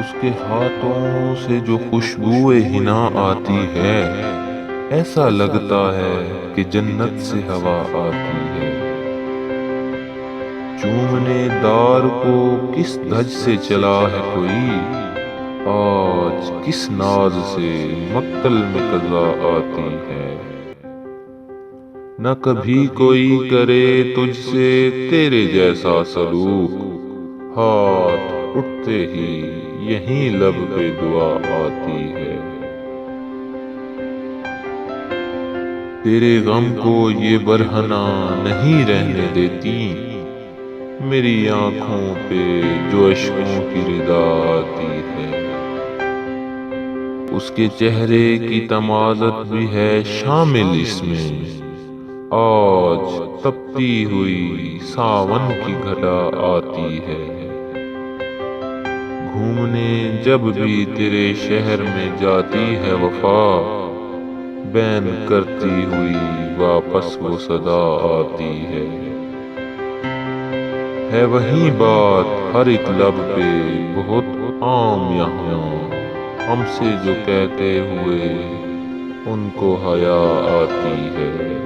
اس کے ہاتھوں سے جو خوشبو حنا آتی ہے، ایسا لگتا ہے کہ جنت سے ہوا آتی ہے۔ چومنے دار کو کس دھج سے چلا ہے کوئی، آج کس ناز سے مقتل میں قضا آتی ہے۔ نہ کبھی کوئی کرے تجھ سے تیرے جیسا سلوک، ہاتھ اٹھتے ہی یہیں لب پہ دعا آتی ہے۔ تیرے غم کو یہ برہنہ نہیں رہنے دیتی، میری آنکھوں پہ جو اشکوں کی ردا آتی ہے۔ اس کے چہرے کی تمازت بھی ہے شامل اس میں، آج تپتی ہوئی ساون کی گھٹا آتی ہے۔ گھومنے جب بھی تیرے شہر میں جاتی ہے وفا، بین کرتی ہوئی واپس وہ صدا آتی ہے۔ ہے وہی بات ہر ایک لب پہ بہت عام یہاں، ہم سے جو کہتے ہوئے ان کو حیا آتی ہے۔